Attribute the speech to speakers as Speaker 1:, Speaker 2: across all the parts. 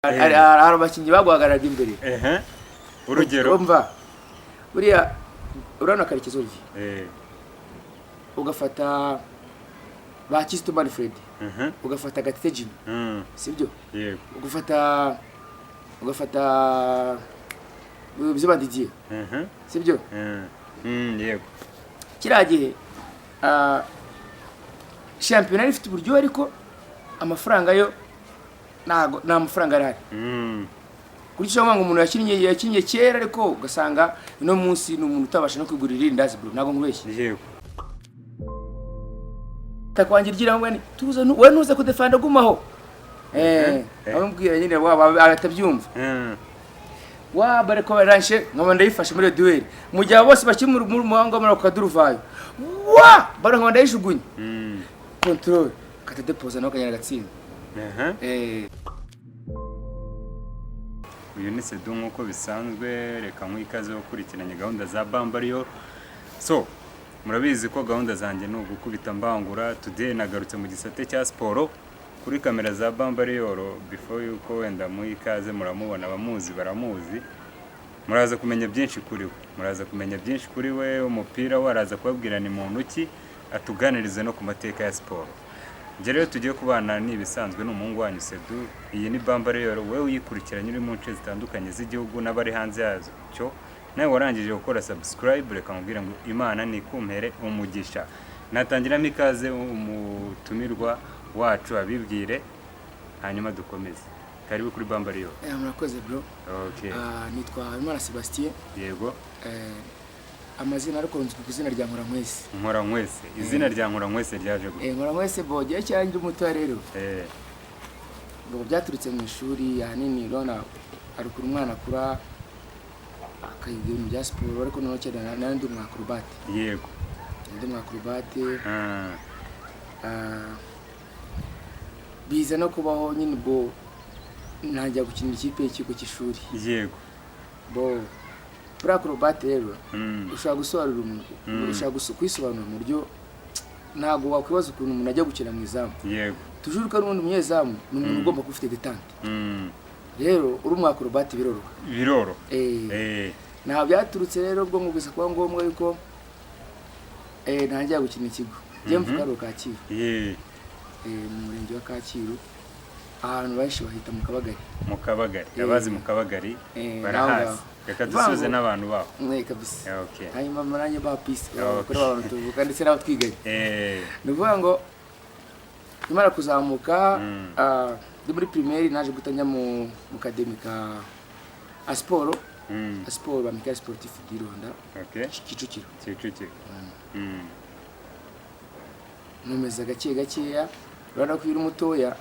Speaker 1: hari abakinnyi bagwagaraga imbere
Speaker 2: urugero
Speaker 1: umva buriya urana Karekezi Olivier ugafata ba Kisto Manfred ugafata Gatete Jimmy sibyo
Speaker 2: yego
Speaker 1: ugafata bizaba Didier sibyo
Speaker 2: yego
Speaker 1: kiragihe championnat ifite uburyo ariko amafaranga yo nago na amafaranga arahari kuri cyo ngo umuntu yakinnye kera ariko ugasanga no munsi n'umuntu utabasha no kwigurira irindazi bro nago nkubeshye
Speaker 2: yego
Speaker 1: takwangirira ngwani tuza we nuza ku defanda gumaho abambwira nyine abatabyumva wa bareko baranshe nkaba ndayifashe muri duel mu gihe bose bakimura mu muhanga muri akaduruvayo wa baranka ndayishugunye control katadepoza no kanyana gatsinda
Speaker 2: uyu ni Sedu nkuko bisanzwe reka nk'ikaze yo kurikiranya gahunda za Bambariyo so murabizi ko gahunda zanjye no gukubita mbangura today nagarutse mu gisate cya sport kuri kamera za Bambariyo before yuko wenda mu ikaze muramubona abamuzi baramuzi muraza kumenya byinshi kuri we umupira waraza kubabwira ni muntu ki atuganirize no ku mateka ya sport rero tugiye kubana nibisanzwe n'umuhungu wanyu Sedu iyi ni Bambariyo wewe uyikurikiranye uri mu nce zitandukanye z'igihugu n'abari hanze yazo cyo nawe warangije gukora subscribe reka mubwira ngo Imana ni kumpere umugisha natangiramo ikaze umutumirwa wacu abibwire hanyuma dukomeze karibu kuri Bambariyo
Speaker 1: murakoze bro
Speaker 2: okay
Speaker 1: nitwa Imana Sebastien
Speaker 2: yego
Speaker 1: amazina ariko nzwi ku izina rya
Speaker 2: Nkorankwese izina rya Nkorankwese ryaje gute
Speaker 1: Nkorankwese bogiye cyanje umuto rero ngo byaturutse mu ishuri yanini rona ariko umwana akura akayiga ibintu bya siporo ariko no cyane nandi umwakrobate
Speaker 2: yego
Speaker 1: ndi umwakrobate biza no kubaho nyine bo najya gukina ikipe y'ikigo cy'ishuri
Speaker 2: yego
Speaker 1: bo acrobate rero ushaka gusobanura umuntu ushaka kwisobanura mu buryo ntago wakwibaza ukuntu umuntu ajya gukina mu izamu
Speaker 2: yego
Speaker 1: tujuruka n'umuntu munyezamu n'umuntu ugomba kufite detente rero uri umwakrobate biroro nta byaturutse rero ubwo ngubisa kwa ngombwa yuko ntangiye gukina ikigo je mvukaro Kacyiru mu murenge wa Kacyiru ahantu bashi bahita mu kabagari
Speaker 2: abazi mu kabagari barahazi reka dusuze n'abantu baho
Speaker 1: kabisa
Speaker 2: okay
Speaker 1: hanyuma maranye ba piste kuri abantu tuvuga ndetse n'abo twigaye nuvuga ngo imara kuzamuka ndi muri primaire naje gutanya mu academica sport amical sportif du Rwanda
Speaker 2: okay
Speaker 1: Kicukiro numeza gakeya urana kwira umutoya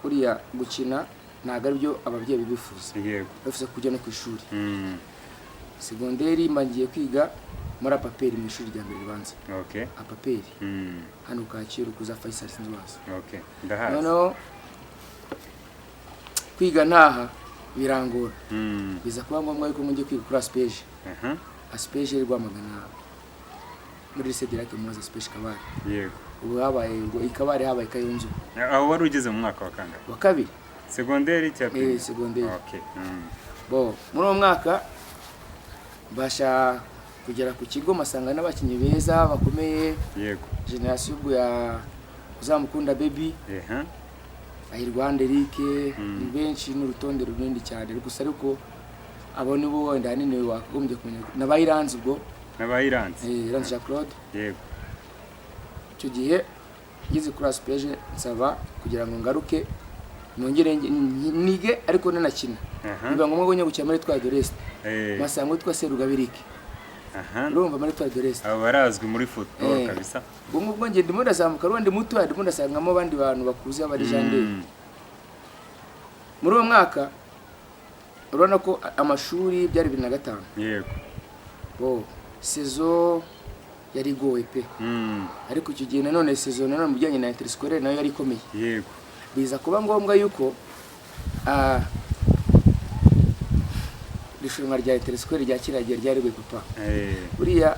Speaker 1: uriya gukina ntago ari byo ababyeyi bifuza
Speaker 2: yego
Speaker 1: bafise kujya no ku ishuri secondaire mangiye kwiga muri apaperi mu ishuri rya mbere ribanza
Speaker 2: okay
Speaker 1: apaperi hano Kacyiru kuza Faisal Sinzwaza
Speaker 2: okay ndahazi
Speaker 1: no kwiga ntaha birangora biza kuba ngombwa yuko mungiye kwiga kuri aspeje Rwamagana muri lycée direct muza special kabari
Speaker 2: yego
Speaker 1: ubu habaye ngo ikabari habaye Kayonzo
Speaker 2: aho wari ugeze mu mwaka wa kangahe
Speaker 1: wa kabiri
Speaker 2: secondaire cyangwa
Speaker 1: secondaire
Speaker 2: okay
Speaker 1: bo muri uwo mwaka basha kugera ku kigo masanga n'abakinnyi beza bakomeye
Speaker 2: yego
Speaker 1: generation ubwo ya uzamukunda baby Rwanda Eric benshi n'urutonde runini cyane gusa ariko abo nibo wenda hanini wagombye kumenya nabayiranze ubwo Iranze Jean Claude
Speaker 2: yego
Speaker 1: cyo gihe ngize kuri aspeje nsaba kugira ngo ngaruke nongere nige ariko nanakina biba ngombwa ngo nyagukira muri twa Dorest masango twa Serugabirike urumva muri twa Dorest
Speaker 2: abo barazwi muri football kabisa
Speaker 1: ubwo nge ndimo ndazamuka rundi muto ndimo ndasangamo abandi bantu bakuze aba légende muri uwo mwaka urabona ko amashuri byari 2005
Speaker 2: yego
Speaker 1: bo saison yari goye pe ariko icyo gihe nanone saison nanone mujyanye na interscolaire nayo yari ikomeye
Speaker 2: yego
Speaker 1: biza kuba ngombwa yuko rishimwa rya interscolaire rya kiragiye ryari gwe papa buriya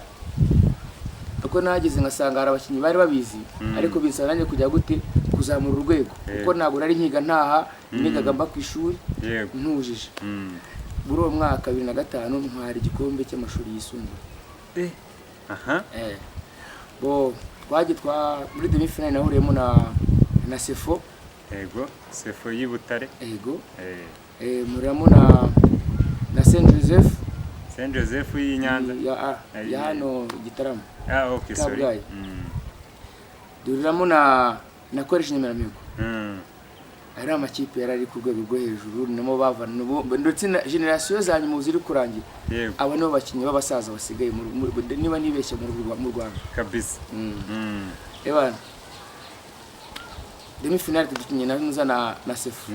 Speaker 1: uko nageze ngasanga hari abakinnyi bari babizi ariko binsaba nanjye kujya gute kuzamura urwego kuko ntabwo nari nkiga ntaha nigaga mba ku ishuri
Speaker 2: yego
Speaker 1: ntujije muri uwo mwaka 2005 ntwara igikombe cy'amashuri yisumbuye
Speaker 2: aha
Speaker 1: bo twaje muri demi finale nahuriyemo na Sefo
Speaker 2: yego Sefo y'Ibutare
Speaker 1: yego muramo na Saint
Speaker 2: Joseph y'Inyanza
Speaker 1: ya hano Gitarama
Speaker 2: okay sorry
Speaker 1: duriramo na koresha Nyamirambo ari amakipe yari ari ku rwego rwo hejuru namo bavana ndetse na generation zanyu muzi iri kurangira aba nibo bakinnyi b'abasaza basigaye niba nibeshye mu Rwanda
Speaker 2: kabisa
Speaker 1: ebana demi finale tugikinye na Sefo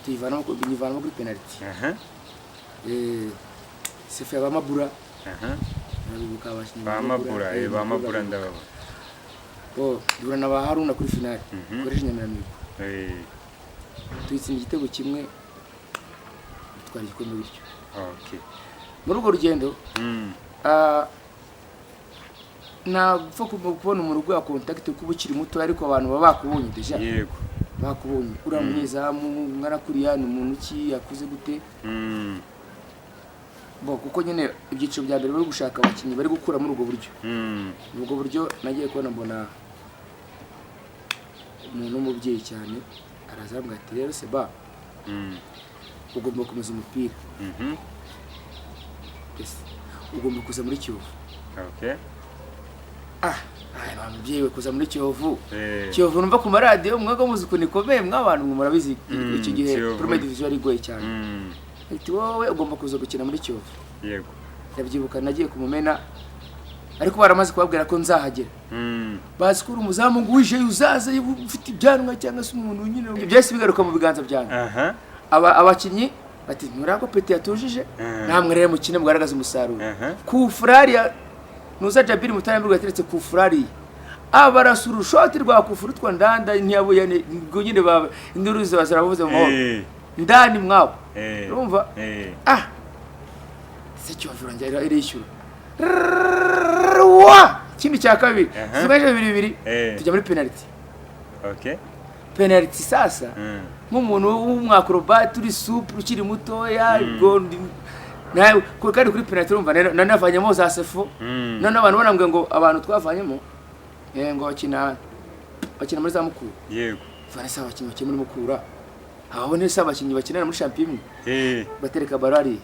Speaker 1: tuyivanamo kuri penalty Sefo yabamabura nabibuka abakinnyi
Speaker 2: bamabura ndababa
Speaker 1: durana ba Haruna kuri finale koresha Nyamirambo tuyitsinda igitego kimwe twari igikombe bityo muri urwo rugendo nagupfa kubona umuntu uguha contact kuba ukiri muto ariko abantu baba bakubonye deja
Speaker 2: yego
Speaker 1: bakubonye uriya munyezamu mwana kuriya ni umuntu ki yakuze gute kuko nyine ibyiciro bya mbere bari gushaka abakinnyi bari gukura muri ubwo buryo nagiye kubona mbona umuntu w'umubyeyi cyane arazambwa ati rero seba ugomba gukomeza umupira ugomba kuza muri Kiyovu mubyeyi we kuza muri Kiyovu numva ku maradiyo mwaga muzi ko nikomeye mw'abantu murabizi icyo gihe Premier Division yari igoye cyane ati wowe ugomba kuza gukina muri Kiyovu
Speaker 2: yego
Speaker 1: yabyibuka nagiye kumumena ariko baramaze kubabwira ko nzahagera bazi ko umuzamu ngwije uzaza ufite ibyanwa cyangwa se umuntu nyine byose bigaruka mu biganza byanyu abakinnyi bati nurako peti yatujije namwe rero mukine mugaragaza umusaruro ku Furari nuza Jabiri Mutarambirwa yateretse ku Furari abarasuru shoti rwa kufuru twa ndanda ntiyabuye ngo nyine baba induruzi bazaravuze mu ndani mwabo urumva se Kiyovu njya irishyura kimwe cya kabiri tugaje 2-2 tujya muri penalty penalty sasa nk'umuntu w'umwacrobat uri super ukiri mutoya gondi nawe kandi kuri penalty urumva nanavanyemo za Sefo none abantu banambwe ngo abantu twavanyemo ngo bakina muri za Mukura
Speaker 2: yego
Speaker 1: Vanessa abakinnyi bakina muri Mukura ababone se abakinnyi bakinana muri championnat batereka barari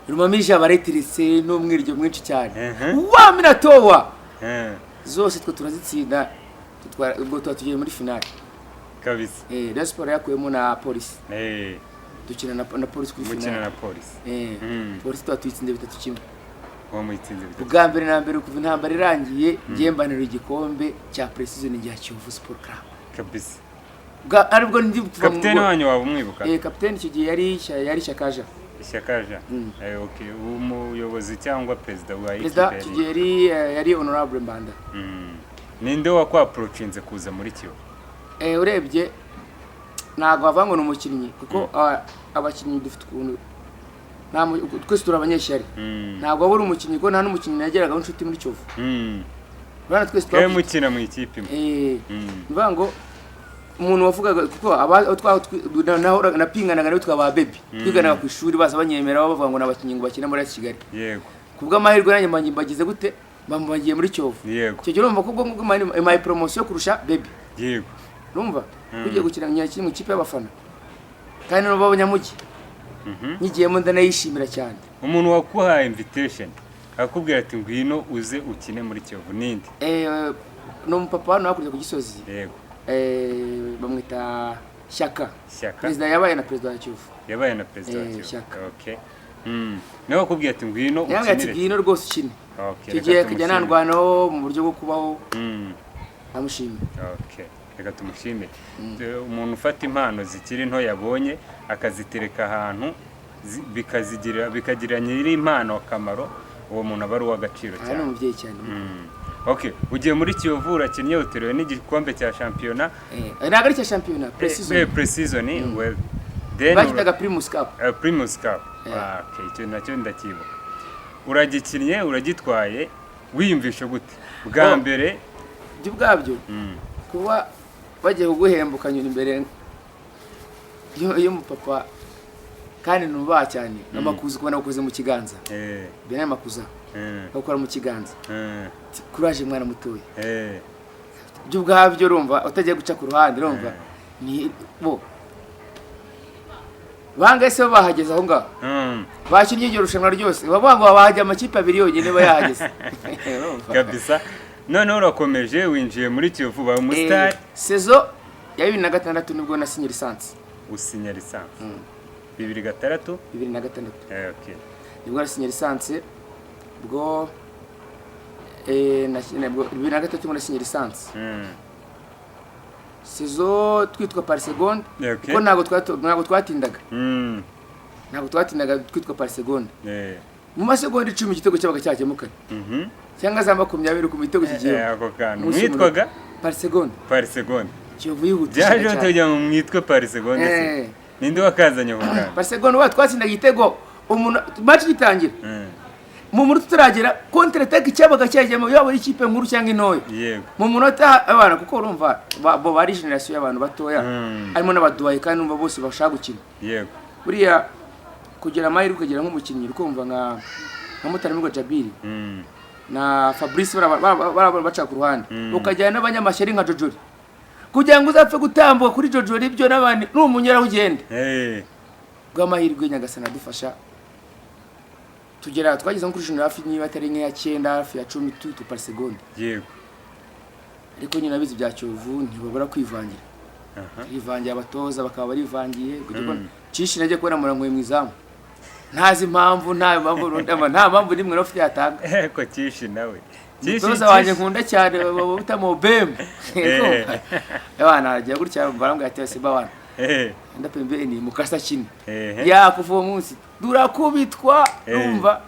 Speaker 1: rumamije abaretirise n'umwiryo mwinshi cyane wa minatowa zose twe turazitsinda ubwo tugiye muri finale
Speaker 2: kabisa
Speaker 1: Rayon Sport yakuyemo na Police dukina na Police kuri finale Police twatwitsinde 3-1
Speaker 2: wamuyitsinze
Speaker 1: ubwa mbere na mbere kuva intambara irangiye ngiye mbanira igikombe cya Precision njya Kiyovu Sport Club
Speaker 2: kabisa
Speaker 1: aribwo ndi kuva mu
Speaker 2: kapiteni wanyu waba umwibuka
Speaker 1: kapiteni icyo gihe yari Shakaja
Speaker 2: okay umuyobozi cyangwa president wa
Speaker 1: Perezida Kigeri yari honorable Mbanda
Speaker 2: ninde wakwa approachinze kuza muri Kiyovu
Speaker 1: urebye ntago avango n'umukinnyi kuko abakinnyi dufite ukuntu twese turabanyeshyari ntago abura umukinnyi ko nta n'umukinnyi yageraga inshuti muri Kiyovu bana twese
Speaker 2: mukina mu ikipe
Speaker 1: mva ngo umuntu wavugaga kuko na pinganaga n'utwa ba baby twiganaga ku ishuri baza banyemera bavuga ngo nabakinnyi ngo bakina muri Kigali
Speaker 2: yego
Speaker 1: kubw'amahirwe nanjye mbagize gute bambagiye muri Kiyovu cyo gihe urumva ko my promotion kurusha baby
Speaker 2: yego
Speaker 1: urumva ugiye gukina nyakiri mu kipe y'abafana kandi no babonyamugi nkigiyemo ndanayishimira cyane
Speaker 2: umuntu wakuhaye invitation akubwira ati ngwino uze ukine muri Kiyovu ninde
Speaker 1: no papa hano hakurya ku Gisozi
Speaker 2: yego
Speaker 1: bamwita Shyaka perezida yabaye na perezida wa Kiyovu
Speaker 2: okay nawe akubwira ati ngwino ukinire
Speaker 1: yanga ati ngwino rwose ukine kigiye kujya nandwanaho mu buryo bwo kubaho amushimira
Speaker 2: reka tumushimire umuntu ufata impano zikiri nto yabonye akazitereka ahantu bikagira nyiri impano akamaro uwo muntu aba ari uw'agaciro cyane
Speaker 1: ari umubyeyi cyane
Speaker 2: okay ugiye muri Kiyovu urakinnye uteruwe n'igikombe cya championnat
Speaker 1: ntabwo ari cya championnat
Speaker 2: Precision well
Speaker 1: bakitaga Primus Cup
Speaker 2: okay icyo nacyo ndakibuka uragikinnye uragitwaye wiyumvisha gute bwa mbere
Speaker 1: byo bwabyo kuba bagiye kuguhembuka nyuma imbere iyo umupapa kandi nubaha cyane amakuza kubona ukoze mu kiganza bene amakuza bakora mu kiganza kuraje mwana mutoya byo ubwabyo urumva utagiye guca ku ruhande urumva ni bo bangese bahageze aho ngaho bakinnye iryo rushanwa ryose bavuga ngo bahajya amakipe abiri yonyine bayahageze
Speaker 2: kabisa none urakomeje winjiye muri Kiyovu ba umustar
Speaker 1: saison ya 2006 nibwo nasinye lisansi
Speaker 2: usinya lisansi 2006 okay
Speaker 1: nibwo nasinye lisansi bwo nasinye bwo 2006 ngo nasinye lisansi saison twitwa par seconde ko ntago twatindaga ntago twatindaga twitwa par seconde mu masegonda 10 igitego cyabaga cyakemukanye cyangwa za 20 ku mitego kigiye
Speaker 2: ako kantu mwitwaga
Speaker 1: par seconde Kiyovu yihutisha
Speaker 2: byaje utajya mu mwitwe par seconde ninde wakazanye ako kantu
Speaker 1: par seconde twatsindaga igitego umuntu match gitangira mu munota turagera contre attaque cyabaga cyajyamo yabo ikipe nkuru cyangwa intoya mu munota abana kuko urumva bo bari generation y'abantu batoya arimo n'abaduhaye kandi umva bose bashaka gukina buriya kugira amahirwe ukagera nk'umukinnyi ukumva nka Mutaramirwa Jabiri na Fabrice baca ku ruhande ukajyana n'abanyamashyari nka Jojori kugira ngo uzapfe gutambuka kuri Jojori ibyo n'abandi n'umunyera ugende bw'amahirwe Nyagasana dufasha tugera twageze kuri junior hafi niba atari nke ya 9 hafi ya 10 tu par seconde ariko nyine abizi bya Kiyovu ntibabura kwivangira ivangira abatoza bakaba barivangiye kuko cyinshi najye kubona murangoye mwizamu ntazi impamvu nta mpamvu nimwe rofite yatanga
Speaker 2: ko cyinshi nawe
Speaker 1: umutoza wanjye nkunda cyane butamo bem abana agiye gutya barambwa ati siba wana ndapembeni mukasa kine ya kuva umunsi durakubitwa numva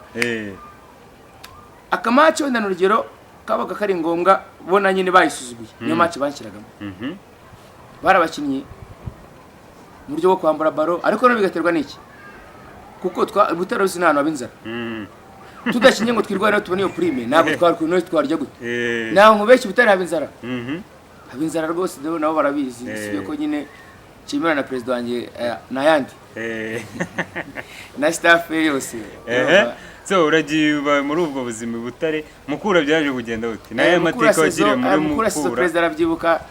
Speaker 1: akamacho ndano rugero kabaga kari ngombwa bona nyine bayisuzuguye niyo match banshyiragamo barabakinnyi mu buryo bwo kwambara baro ariko no bigaterwa n'iki kuko butaro sinano abinzara tudakinye ngo twirwara tubone iyo prime ntabwo twarikuno twarya gute naho nkubeshye butari abinzara abinzara rwose nabo barabizi sibe ko nyine chimera na president wanjye nayandi na staff yose
Speaker 2: so uragiye muri ubwo buzima butare mukura byaje kugenda uti naye amateka wagiriye muri mukura
Speaker 1: president arabyibuka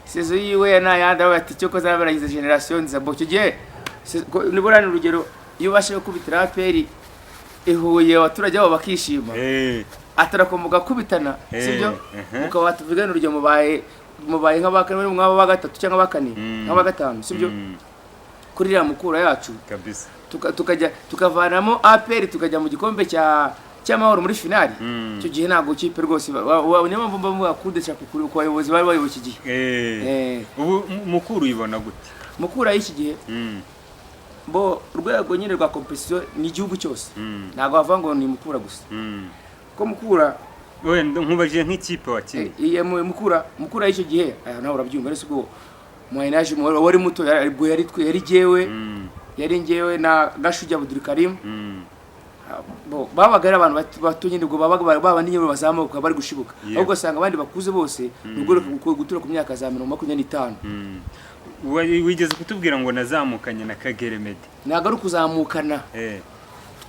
Speaker 1: sezo yiwe nayandi abati cyo ko zabaragize generation za bocyo gihe niborana urugero iyo bashe kubitira aperi ehuye abaturage babo bakishima atarakomuga kubitana sibyo mukaba tuvugana urugero mubaye nk'abakane mwaba bagatatu cyangwa bakane nk'abagatanu sibyo kuri ya mukura yacu
Speaker 2: kabisa
Speaker 1: tukavanamo aperi tukajya mu gikombe cy'amahoro muri finali cyo gihe ntago kipe rwose niyo mpamvu mba kudesha kuri ko abayobozi bari bayoboye iki gihe
Speaker 2: ubu mukuru uyibona gute
Speaker 1: mukura y'iki gihe bo urwego nyine rwa competition ni igihugu cyose ntago bava ngo ni mukura gusa ko mukura
Speaker 2: wenda nkubaje nk'ikipe wakine
Speaker 1: iya mukura y'icyo gihe nawe urabyumva rese ubwo mwayinaje wari muto yari jewe na Gashuja Abdul Karim bo babaga abantu batunye nibwo baba ninyo bazamuka bari gushibuka ahubwo sanga abandi bakuze bose nubwo gutura ku myaka za 25
Speaker 2: wigeze kutubwira ngo nazamukanye na Kagere Medi
Speaker 1: naga ari kuzamukana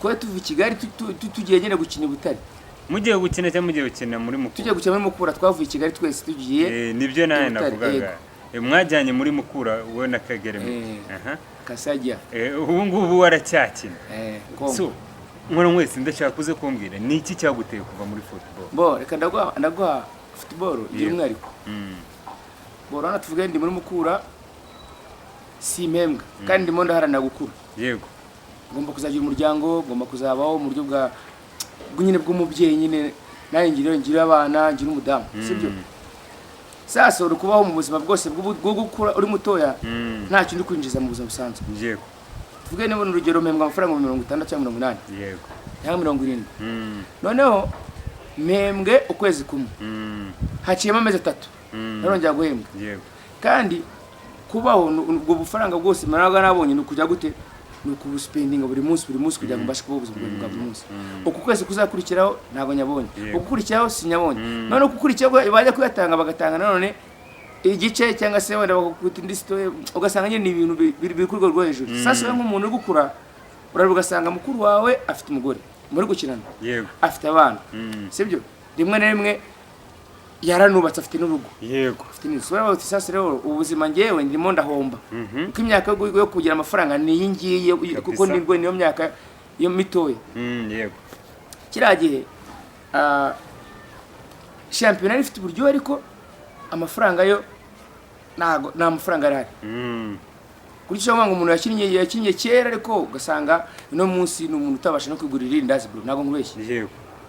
Speaker 1: twa tuvi Kigali tugiye nyine gukina Butare
Speaker 2: mugiye gukina cyangwa mugiye gukina muri mukura
Speaker 1: tugiye gukina muri mukura twavuye Kigali twese tugiye
Speaker 2: nibyo naye navugaga mwajyanye muri mukura wowe na Kagere Medi
Speaker 1: Kasajya
Speaker 2: ubu ngubu waracyakina so nkora mwese ndashaka kuze kumbwira ni iki cyaguteye kuva muri football
Speaker 1: bo reka ndagwa football by'umwihariko bo rana tuvuge ndi muri mukura si mpembwa kandi ndimo ndaharana gukura
Speaker 2: yego
Speaker 1: ngomba kuzagira umuryango ngomba kuzabaho mu buryo nyine bw'umubyeyi nyine naye ngira abana ngira umudamu sibyo sasa uri kubaho mu buzima bwose bwo gukura uri mutoya nta kintu kwinjiza mu buzima busanzwe
Speaker 2: yego
Speaker 1: tuvuge niba urugero mpembwa amafaranga 60 cyangwa 80
Speaker 2: yego
Speaker 1: cyangwa 70 noneho mpembwe ukwezi kumwe haciyemo amezi 3 narongera guhembwa
Speaker 2: yego
Speaker 1: kandi kubaho ubwo bufaranga bwose maraga nabonye n'ukujya gute nuko spending buri munsi kugira ngo mbashe kubaho ubuzima bwa buri munsi uko kwezi kuzakurikiraho ntago nyabonye uko kurikiraho sinyabonye none uko kurikiraho bajya kuyatanga bagatanga none igice cyangwa se wenda bakakubita indi story ugasanga nyine ni ibintu biri ku rwego rwo hejuru sasa nk'umuntu uri gukura ugasanga mukuru wawe afite umugore muri gukinana
Speaker 2: yego
Speaker 1: afite abana sibyo rimwe na rimwe yaranubatse afite n'urugo
Speaker 2: yego
Speaker 1: afite n'inzu bati sasa rero ubuzima ngewe ndimo ndahomba kuko imyaka yo kugira amafaranga ni iyi ngiyi kuko nibwo niyo myaka yo mitoya
Speaker 2: yego
Speaker 1: kiriya gihe championnat ifite uburyo ariko amafaranga yo nta mafaranga arahari kuri cyo ngo umuntu yakinnye kera ariko ugasanga no munsi ni umuntu utabasha no kwigurira irindazi bro ntago nkubeshye
Speaker 2: yego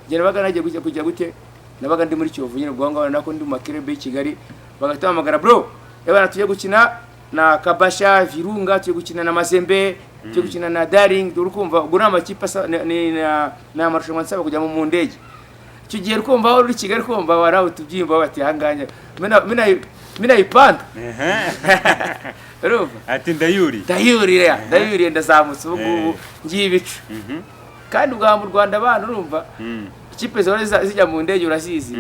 Speaker 1: gera baga nagiye kujya gute nabaga ndi muri Kiyovu nyine ubwo ngaho nako ndi mu makirebe y'Kigali bagatamagara bro yabana tuye gukina na Kabasha Virunga tuye gukina na Mazembe tuye gukina na Daring urukumva ubwo n'amakipe na amarushanwa nsaba kujya mu ndege icyo gihe rukumva aho uri Kigali kumva waraho tubyimba bati hanganya mina ipanda urumva
Speaker 2: ati ndayuri
Speaker 1: ndazamutse ubu ngiye ibicu kandi ubwa mu Rwanda abana urumva ikipe zone zijya mu ndege urazizi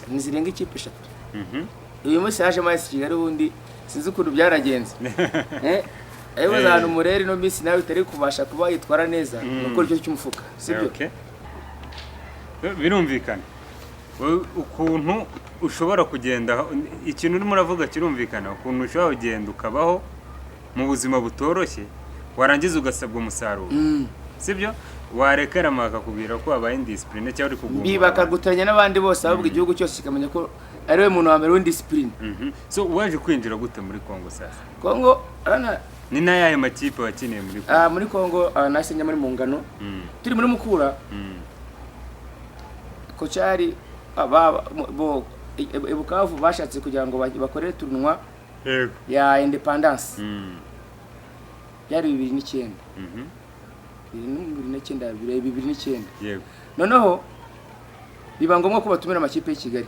Speaker 1: nizirenga ikipe 3 uyu munsi haje mazi Kigali ubundi sinzi ukuntu byaragenze ayo bazana umureri no minsi nawe utari kubasha kuba yitwara neza nuko icyo cy'umufuka sibyo
Speaker 2: birumvikana ukuntu ushobora kugenda ikintu urimo uravuga kirumvikana ukuntu ushobora kugenda ukabaho mu buzima butoroshye warangiza ugasabwa umusaruro sibyo warekera makakubwira ko abaye indiscipline cyangwa uri kuguma
Speaker 1: bakagutoranya n'abandi bose ahubwo igihugu cyose kikamenya ko ari we muntu wa mbere w'indiscipline
Speaker 2: so waje kwinjira gute muri Kongo sasa
Speaker 1: Kongo arana
Speaker 2: ni nayaye makipe wakiniye muri Kongo
Speaker 1: muri Kongo nasenya muri Mungano turi muri Mukura ko cyari Bukavu bashatse kugira ngo bakore tournoi ya independence yari 2009 2009
Speaker 2: yego
Speaker 1: noneho biba ngombwa ko batumira amakipe y'I Kigali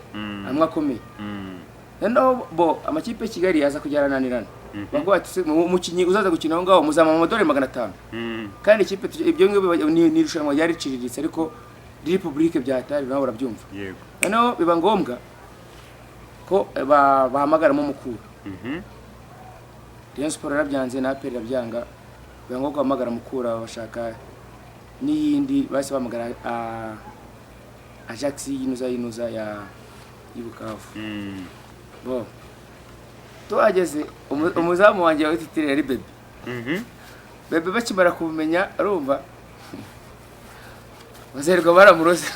Speaker 1: amwe akomeye noneho amakipe y'I Kigali aza kujarananirana bavuga ati umukinyi uzaza gukina aho ngaho muzama mu $500 kandi ikipe ibyo ngibyo ni irushanwa yari ciriritse ariko Republique byatari nawe urabyumva
Speaker 2: yego
Speaker 1: noneho biba ngombwa ko bahamagaramo Mukura Rayon Sport yarabyanze na APR yabyanga biba ngombwa guhamagara Mukura bashaka n'iyindi base bahamagara Ajax yinuza ya Bukavu bo tuhageze umuzamu wanjye wititire yari bebe bakimara kumenya arumva bazerwa baramuroze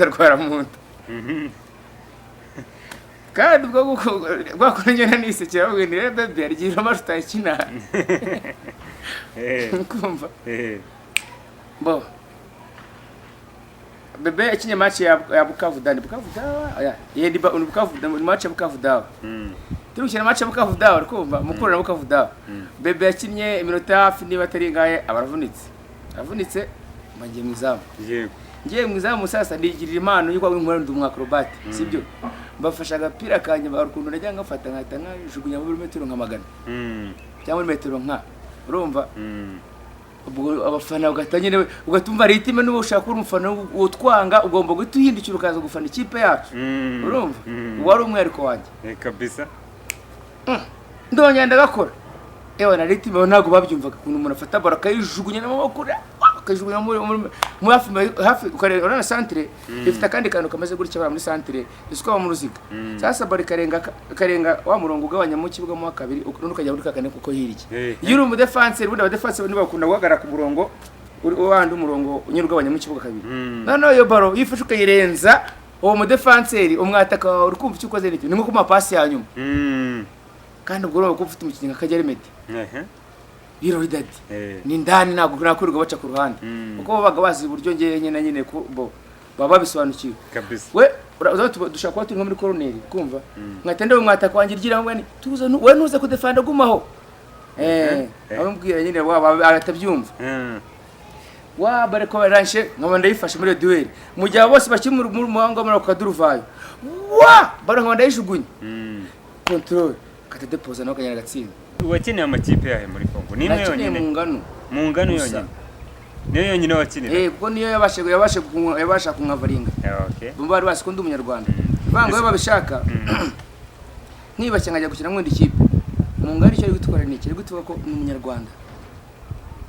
Speaker 1: rwara muntu kandi ubwo gwakoranye n'isekera bwo ni bebe yarigirira amaruta ikina kumva bo bebe yakinye match ya Bukavu Dawa yedi Bukavu match ya Bukavu Dawa turukina match ya Bukavu Dawa kumva Mukura na Bukavu Dawa bebe yakinye iminota hafi niba atari ngaye abaravunitse mbagiye mwizamu
Speaker 2: yego
Speaker 1: ngiye mwizamu sasa ndigirira impano yuko nkora ndi umwacrobat sibyo mbafasha agapira kanje barukundo najya ngafata nkata nkajugunya muri metero nka 100 cyangwa muri metero nka urumva ubwo abafana ugatanye ugatumva ritime n'ubu ushaka umufana utwanga ugomba guhita uhindukira ukaza gufana ikipe yacu urumva wari umwe ariko wanjye
Speaker 2: kabisa
Speaker 1: ndongera ndagakora ewe na ritime ntago babyumvaga ukuntu umuntu afata baro akayijugunya n'amaboko akajugunya mu hafi ukareba na centre ifite kandi kantu kamaze gutya bara muri centre isukwa mu ruziga sasa baro karenga wa murongo ugabanya mu kibuga mu kabiri ukurundi ukajya muri kakane kuko hirike iyo uri mu defense ubundi aba defense bakunda guhagarara ku murongo wandi umurongo unyurugabanya mu kibuga kabiri noneho iyo baro yifashe ukayirenza uwo mu defense umwataka uri kumva icyo ukoze ni nko kuma pass ya nyuma kandi ubwo urumva ko ufite umukinnyi akajya remedi birori dadi ni ndani ntabwo nakurirwa baca ku ruhande kuko babaga bazi uburyo nyine ko baba babisobanukiwe
Speaker 2: kabisa
Speaker 1: we dushaka kuba turi nko muri koroneri kumva mwatende we mwataka wanjye igira ngo tuza we nuze kudefanda gumaho abambwira nyine atabyumva bareko baranshe nkaba ndayifashe muri duel mu gihe bose bakimura mu muhanga muri akaduruvayo baro nkaba ndayijugunye control katadepoza no kanyana gatsinda
Speaker 2: wakinye amakipe yahe muri Kongo nimwe yonyine mu ngano yonyine niyo yonyine wakinira
Speaker 1: kuko niyo yabasha kunkavaringa
Speaker 2: okay
Speaker 1: bari basi ko ndi umunyarwanda bango babishaka nkibashye nkajya gukina mwindi kipe mu ngari cyo gutwara ni iki gutwa ko ni umunyarwanda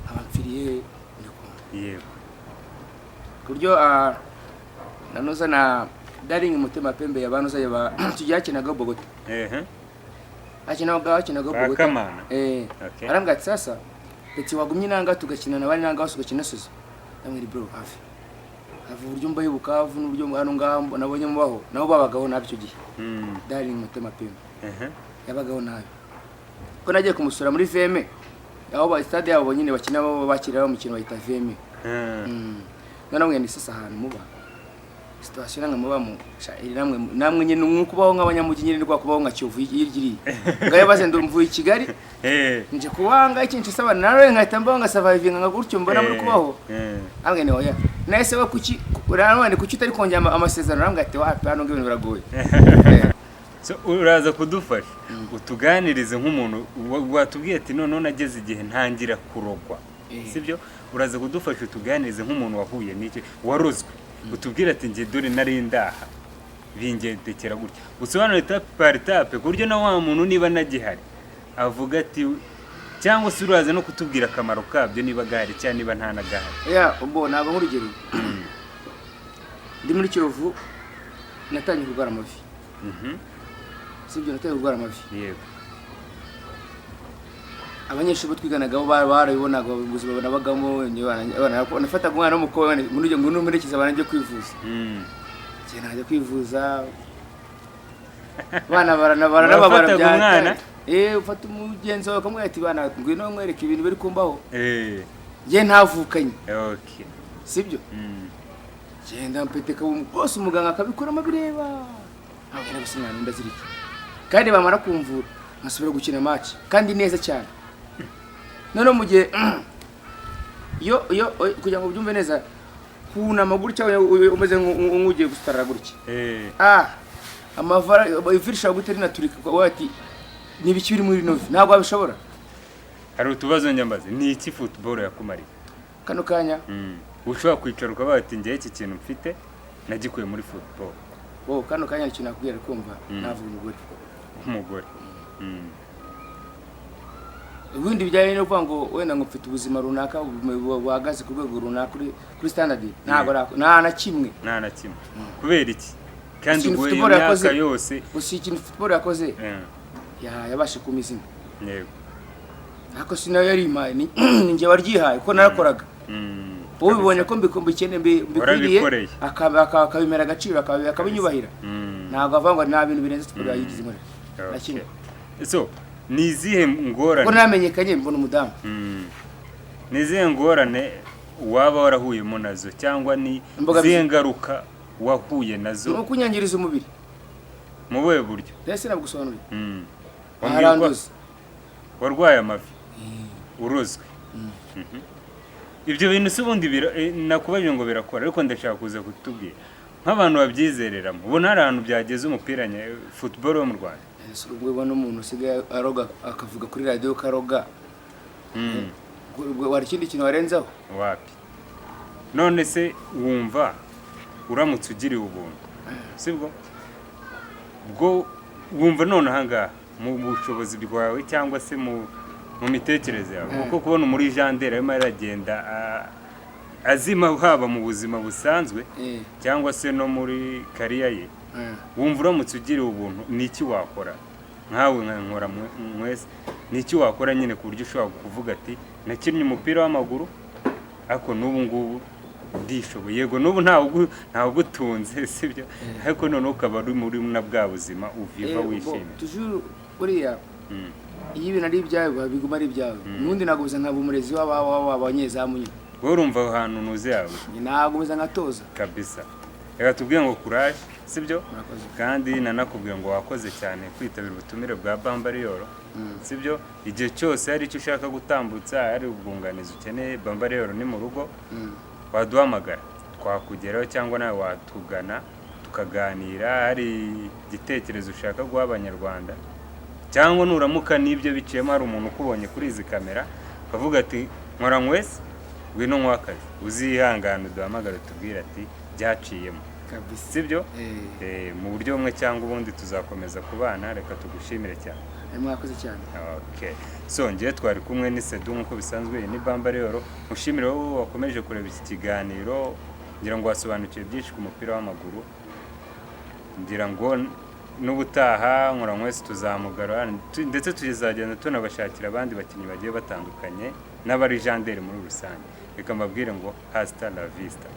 Speaker 1: abapfiriye
Speaker 2: yego
Speaker 1: kuryo nanoza na daring mutima pembe yabantu zaye ba tujyakinaga Bogota akinaga Bogota arambwa ati sasa eti wagumye nanga tugakina nabandi nanga basugakina suzo namwe bro hafi uburyo mbaye bukavu n'uburyo hano ngaho nabonye mubaho nabo babagaho nabyo gihe daring mutima pembe yabagaho nabi ko nagiye kumusura muri VM aho ba stade yabo nyine bakina bakirira mu kintu bayita VM none mwe ni sasa ahantu muba situation nanga muba mu namwe nyine nukubaho nk'abanyamugi nyine rwa kubaho nka Kiyovu yirgiri ngaye bazende mvuye i Kigali nje kuwanga ikintu saba nawe nkahita mbaho nka surviving nka gutyo mbona muri kubaho amwe ne oya nese we kuki urabona kuki utari kongera amasezerano namwe ati wapi hano ngo ibintu biragoye
Speaker 2: so uraza kudufasha utuganirize nk'umuntu watubwiye ati none nageze igihe ntangira kurogwa sibyo uraza kudufasha utuganirize nk'umuntu wahuye n'iki warozwe utubwira ati ngiye dore nari ndaha bingendekera gutya usobanura etape par etape kuryo na wa muntu niba nagihari avuga ati cyangwa se uraza no kutubwira akamaro kabyo niba gahari cyangwa niba nta nagahari
Speaker 1: ubwo ntabwo nk'urugero ndi muri Kiyovu natangiye kurwara amavi sibyo natangiye kurwara amavi
Speaker 2: yego
Speaker 1: abanyeshuri twiganaga barabibonaga ubuzima banabagamo nafataga umwana w'umukobwa ngo n'umurekiza banajye kwivuza cyane najya kwivuza bana baranababara byane ufata umugenzi wawe kamwe ati bana ngwino mwereke ibintu biri kumbaho je ntavukanye sibyo genda mpeteka bose umuganga akabikora mabireba abana bisimana ndazirika kandi bamara kumvura nasubira gukina match kandi neza cyane none mu gihe yo kugira ngo byumve neza kuna maguru cyawe umeze nk'ugiye gustarara gutya amavara ifirisha gutera naturika wati nibiki biri muri novi ntabwo abishobora
Speaker 2: hari utubazo nyambaze ni iki football yakumariye
Speaker 1: kano kanya
Speaker 2: ushobora kwicara ukaba ati ngiye iki kintu mfite nagikuye muri football
Speaker 1: kano kanya ikintu nakubwira kumva navuga
Speaker 2: umugore
Speaker 1: ubundi bijyanye no kuvuga ngo wenda ngo mfite ubuzima runaka buhagaze ku rwego runaka kuri standard ntabwo na kimwe
Speaker 2: kubera iki kandi ugoye imyaka yose
Speaker 1: gusa ikintu football yakoze yabashe kumizina
Speaker 2: yego
Speaker 1: ariko sinayo yari imana ninjye waryihaye ko narakoraga wowe ubonye ko mbikwiriye akabimera agaciro akabinyubahira ntabwo avuga ngo nta bintu birenze football yayigize muri na kimwe
Speaker 2: so nizihe ngorane
Speaker 1: ko namenyekanye mbona umudamu
Speaker 2: nizihe ngorane waba warahuyemo nazo cyangwa ni zihe ngaruka wahuye nazo
Speaker 1: no kunyangiriza umubiri
Speaker 2: mu buhe buryo
Speaker 1: ndetse nagusobanuriye
Speaker 2: warwaye amavi urozwe ibyo bintu se ubundi nakubajije ngo birakora ariko ndashaka kuza kutubwira nk'abantu babyizereramo ubona hari ahantu byageze umupira football wo mu Rwanda
Speaker 1: ubwo n'umuntu usigaye aroga akavuga kuri radio karoga wari ikindi kintu warenzaho
Speaker 2: wapi none se wumva uramutse ugiriwe ubuntu sibwo bwo wumva none ahangaha mu bushobozi bwawe cyangwa se mu mitekerereze yawe kuko kubona muri jandere arimo aragenda azima haba mu buzima busanzwe cyangwa se no muri kariya ye wumva uramutse ugiriwe ubuntu ni iki wakora nkawe nkora mwese ni iki wakora nyine ku buryo ushobora kuvuga ati nakinnye umupira w'amaguru ariko n'ubu ngubu ndishoboye yego n'ubu ntawe ugutunze sibyo ariko none ukaba uri muri na bwa buzima uviva wishimye
Speaker 1: toujours buriya iyo ibintu ari ibyawe biguma ari ibyawe n'undi nagubuza nkaba umurezi w'abanyezamu nyine
Speaker 2: wowe urumva aho hantu nuze yawe
Speaker 1: nagubuza nkatoza
Speaker 2: kabisa reka tubwiye ngo courage sibyo kandi nanakubwiye ngo wakoze cyane kwitabira ubutumire bwa Bambariyoro sibyo igihe cyose hari icyo ushaka gutambutsa hari ubwunganizi ukeneye Bambariyoro ni mu rugo waduhamagara twakugeraho cyangwa nawe watugana tukaganira hari igitekerezo ushaka guha abanyarwanda cyangwa nuramuka n'ibyo biciyemo hari umuntu ukubonye kuri izi kamera ukavuga ati nkora mwese ngwino nkwakazi uzihangane duhamagara tubwira ati byaciyemo
Speaker 1: kabisa
Speaker 2: sibyo mu buryo bumwe cyangwa ubundi tuzakomeza kubana reka tugushimire cyane
Speaker 1: mwakoze cyane
Speaker 2: okay so ngiye twari kumwe ni Sedu nkuko bisanzwe ni Bambariyoro mushimire wowe wakomeje kureba iki kiganiro ngira ngo wasobanukiwe byinshi ku mupira w'amaguru ngira ngo n'ubutaha nkora mwese tuzamugarura ndetse tuzagenda tunabashakira abandi bakinnyi bagiye batandukanye n'abarijandere muri rusange reka mbabwire ngo hasta la vista